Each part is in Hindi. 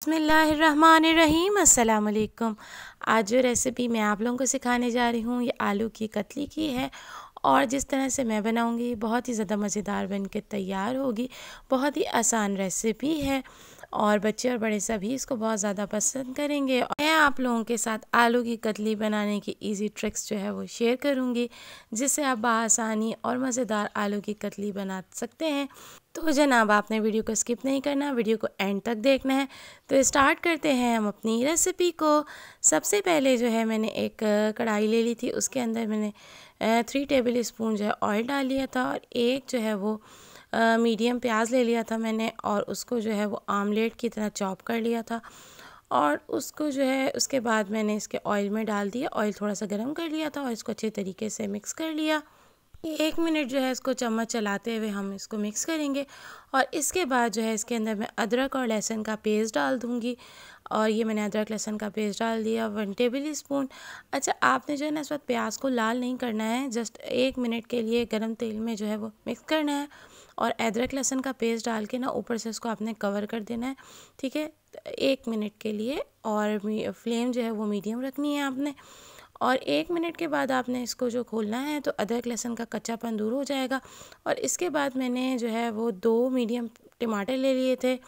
बिस्मिल्लाहिर्रहमानिर्रहीम अस्सलाम वालेकुम। आज जो रेसिपी मैं आप लोगों को सिखाने जा रही हूँ ये आलू की कतली की है और जिस तरह से मैं बनाऊँगी बहुत ही ज़्यादा मज़ेदार बन के तैयार होगी। बहुत ही आसान रेसिपी है और बच्चे और बड़े सभी इसको बहुत ज़्यादा पसंद करेंगे। और मैं आप लोगों के साथ आलू की कतली बनाने की इजी ट्रिक्स जो है वो शेयर करूँगी जिससे आप बआसानी और मज़ेदार आलू की कतली बना सकते हैं। तो जनाब आपने वीडियो को स्किप नहीं करना, वीडियो को एंड तक देखना है। तो स्टार्ट करते हैं हम अपनी रेसिपी को। सबसे पहले जो है मैंने एक कढ़ाई ले ली थी, उसके अंदर मैंने 3 टेबल स्पून जो है ऑयल डाल लिया था और एक जो है वो मीडियम प्याज ले लिया था मैंने और उसको जो है वो आमलेट की तरह चॉप कर लिया था। और उसको जो है उसके बाद मैंने इसके ऑयल में डाल दिया, ऑयल थोड़ा सा गर्म कर लिया था और इसको अच्छे तरीके से मिक्स कर लिया। 1 मिनट जो है इसको चम्मच चलाते हुए हम इसको मिक्स करेंगे और इसके बाद जो है इसके अंदर मैं अदरक और लहसुन का पेस्ट डाल दूँगी। और ये मैंने अदरक लहसुन का पेस्ट डाल दिया 1 टेबल स्पून। अच्छा, आपने जो है ना इस वक्त प्याज को लाल नहीं करना है, जस्ट 1 मिनट के लिए गरम तेल में जो है वो मिक्स करना है और अदरक लहसुन का पेस्ट डाल के ना ऊपर से इसको आपने कवर कर देना है, ठीक है, 1 मिनट के लिए। और फ्लेम जो है वो मीडियम रखनी है आपने। और 1 मिनट के बाद आपने इसको जो खोलना है तो अदरक लहसुन का कच्चापन दूर हो जाएगा। और इसके बाद मैंने जो है वो 2 मीडियम टमाटर ले लिए थे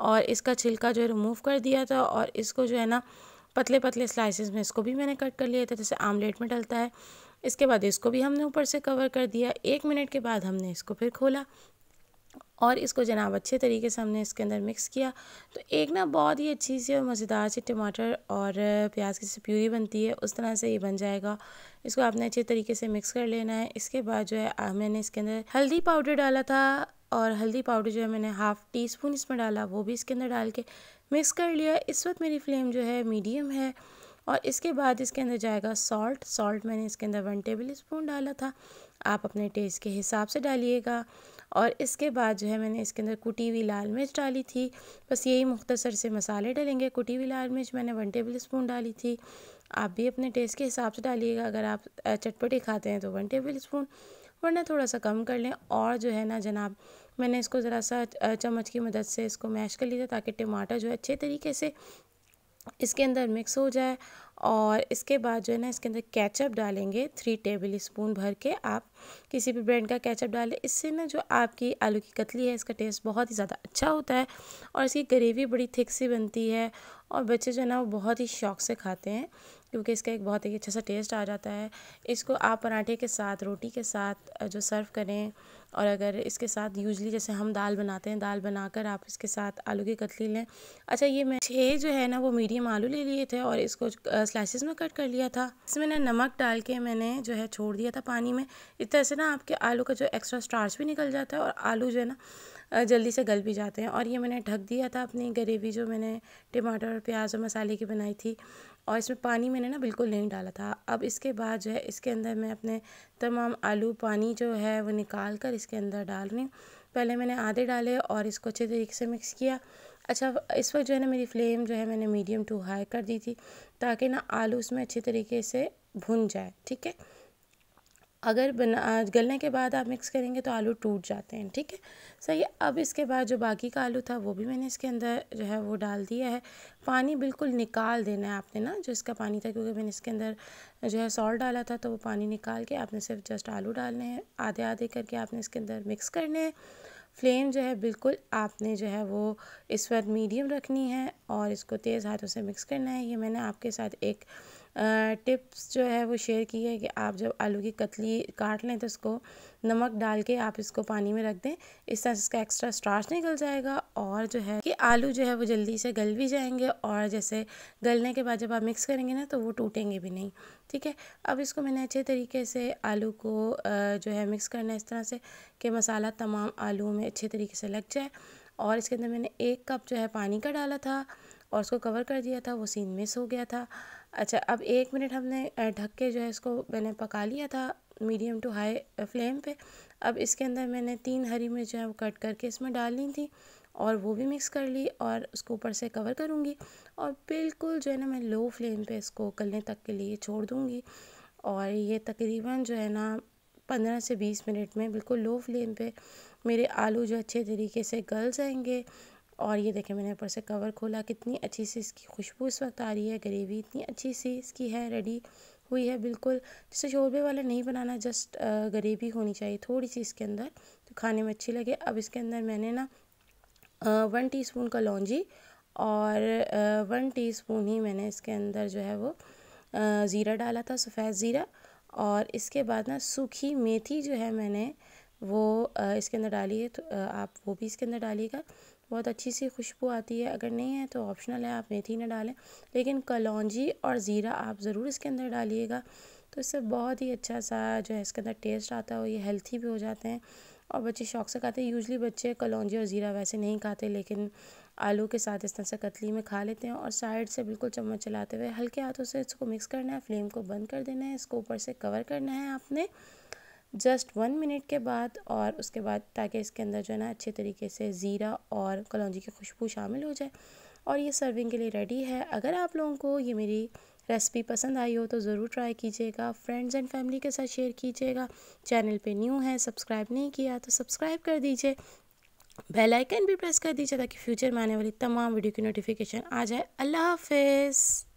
और इसका छिलका जो है रिमूव कर दिया था और इसको जो है ना पतले पतले स्लाइसेस में इसको भी मैंने कट कर लिया था जैसे आमलेट में डलता है। इसके बाद इसको भी हमने ऊपर से कवर कर दिया। 1 मिनट के बाद हमने इसको फिर खोला और इसको जनाब अच्छे तरीके से हमने इसके अंदर मिक्स किया। तो एक ना बहुत ही अच्छी सी और मज़ेदार सी टमाटर और प्याज की जैसे प्यूरी बनती है उस तरह से ये बन जाएगा। इसको आपने अच्छे तरीके से मिक्स कर लेना है। इसके बाद जो है मैंने इसके अंदर हल्दी पाउडर डाला था और हल्दी पाउडर जो है मैंने हाफ़ टी स्पून इसमें डाला, वो भी इसके अंदर डाल के मिक्स कर लिया। इस वक्त मेरी फ्लेम जो है मीडियम है। और इसके बाद इसके अंदर जाएगा सॉल्ट मैंने इसके अंदर 1 टेबल स्पून डाला था, आप अपने टेस्ट के हिसाब से डालिएगा। और इसके बाद जो है मैंने इसके अंदर कुटी हुई लाल मिर्च डाली थी। बस यही मुख्तसर से मसाले डलेंगे। कुटी हुई लाल मिर्च मैंने 1 टेबल स्पून डाली थी, आप भी अपने टेस्ट के हिसाब से डालिएगा। अगर आप चटपटी खाते हैं तो 1 टेबल स्पून, वरना थोड़ा सा कम कर लें। और जो है ना जनाब मैंने इसको ज़रा सा चम्मच की मदद से इसको मैश कर लिया ताकि टमाटर जो है अच्छे तरीके से इसके अंदर मिक्स हो जाए। और इसके बाद जो है ना इसके अंदर केचप डालेंगे 3 टेबल स्पून भर के, आप किसी भी ब्रांड का केचप डालें। इससे ना जो आपकी आलू की कतली है इसका टेस्ट बहुत ही ज़्यादा अच्छा होता है और इसकी ग्रेवी बड़ी थिक सी बनती है और बच्चे जो है ना वो बहुत ही शौक़ से खाते हैं क्योंकि इसका एक बहुत ही अच्छा सा टेस्ट आ जाता है। इसको आप पराठे के साथ, रोटी के साथ जो सर्व करें और अगर इसके साथ यूजली जैसे हम दाल बनाते हैं, दाल बनाकर आप इसके साथ आलू की कतली लें। अच्छा, ये मैं 6 जो है ना वो मीडियम आलू ले लिए थे और इसको स्लाइसेस में कट कर लिया था। इसमें ना नमक डाल के मैंने जो है छोड़ दिया था पानी में। इस तरह से ना आपके आलू का जो एक्स्ट्रा स्टार्च भी निकल जाता है और आलू जो है ना जल्दी से गल भी जाते हैं। और ये मैंने ढक दिया था अपनी ग्रेवी जो मैंने टमाटर और प्याज और मसाले की बनाई थी और इसमें पानी मैंने ना बिल्कुल नहीं डाला था। अब इसके बाद जो है इसके अंदर मैं अपने तमाम आलू पानी जो है वो निकाल कर इसके अंदर डाल रही हूँ। पहले मैंने आधे डाले और इसको अच्छे तरीके से मिक्स किया। अच्छा, इस वक्त जो है ना मेरी फ्लेम जो है मैंने मीडियम टू हाई कर दी थी ताकि ना आलू उसमें अच्छे तरीके से भुन जाए, ठीक है। अगर गलने के बाद आप मिक्स करेंगे तो आलू टूट जाते हैं, ठीक है, सही है। अब इसके बाद जो बाकी का आलू था वो भी मैंने इसके अंदर जो है वो डाल दिया है। पानी बिल्कुल निकाल देना है आपने ना जो इसका पानी था, क्योंकि मैंने इसके अंदर जो है सॉल्ट डाला था तो वो पानी निकाल के आपने सिर्फ जस्ट आलू डालने हैं, आधे आधे करके आपने इसके अंदर मिक्स करने हैं। फ्लेम जो है बिल्कुल आपने जो है वो इस वक्त मीडियम रखनी है और इसको तेज़ हाथों से मिक्स करना है। ये मैंने आपके साथ एक टिप्स जो है वो शेयर की है कि आप जब आलू की कतली काट लें तो इसको नमक डाल के आप इसको पानी में रख दें, इस तरह से इसका एक्स्ट्रा स्टार्च निकल जाएगा और जो है कि आलू जो है वो जल्दी से गल भी जाएंगे और जैसे गलने के बाद जब आप मिक्स करेंगे ना तो वो टूटेंगे भी नहीं, ठीक है। अब इसको मैंने अच्छे तरीके से आलू को जो है मिक्स करना है इस तरह से कि मसाला तमाम आलू में अच्छे तरीके से लग जाए। और इसके अंदर मैंने 1 कप जो है पानी का डाला था और उसको कवर कर दिया था, वो सीन मिस हो गया था। अच्छा, अब 1 मिनट हमने ढक के जो है इसको मैंने पका लिया था मीडियम टू हाई फ्लेम पे। अब इसके अंदर मैंने 3 हरी मिर्च जो है वो कट करके इसमें डालनी थी और वो भी मिक्स कर ली और उसको ऊपर से कवर करूँगी और बिल्कुल जो है ना मैं लो फ्लेम पे इसको गलने तक के लिए छोड़ दूँगी। और ये तकरीबन जो है ना 15 से 20 मिनट में बिल्कुल लो फ्लेम पे मेरे आलू जो अच्छे तरीके से गल जाएंगे और ये देखें मैंने ऊपर से कवर खोला, कितनी अच्छी सी इसकी खुशबू इस वक्त आ रही है। ग्रेवी इतनी अच्छी सी इसकी है, रेडी हुई है बिल्कुल। जैसे शोरबे वाला नहीं बनाना, जस्ट ग्रेवी होनी चाहिए थोड़ी सी इसके अंदर, तो खाने में अच्छी लगे। अब इसके अंदर मैंने ना 1 टीस्पून कलौंजी और 1 टीस्पून ही मैंने इसके अंदर जो है वो ज़ीरा डाला था, सफ़ेद ज़ीरा। और इसके बाद ना सूखी मेथी जो है मैंने वो इसके अंदर डाली है, तो आप वो भी इसके अंदर डालिएगा, बहुत अच्छी सी खुशबू आती है। अगर नहीं है तो ऑप्शनल है, आप मेथी ना डालें, लेकिन कलौंजी और ज़ीरा आप ज़रूर इसके अंदर डालिएगा, तो इससे बहुत ही अच्छा सा जो है इसके अंदर टेस्ट आता है और ये हेल्थी भी हो जाते हैं और बच्चे शौक से खाते हैं। यूजली बच्चे कलौंजी और ज़ीरा वैसे नहीं खाते, लेकिन आलू के साथ इस तरह से कतली में खा लेते हैं। और साइड से बिल्कुल चम्मच चलाते हुए हल्के हाथों से इसको मिक्स करना है, फ्लेम को बंद कर देना है, इसको ऊपर से कवर करना है आपने जस्ट 1 मिनट के बाद। और उसके बाद ताकि इसके अंदर जो है ना अच्छे तरीके से ज़ीरा और कलौंजी की खुशबू शामिल हो जाए, और ये सर्विंग के लिए रेडी है। अगर आप लोगों को ये मेरी रेसिपी पसंद आई हो तो ज़रूर ट्राई कीजिएगा, फ्रेंड्स एंड फैमिली के साथ शेयर कीजिएगा। चैनल पे न्यू है, सब्सक्राइब नहीं किया तो सब्सक्राइब कर दीजिए, बेल आइकन भी प्रेस कर दीजिए ताकि फ्यूचर में आने वाली तमाम वीडियो की नोटिफिकेशन आ जाए। अल्लाह हाफिज़।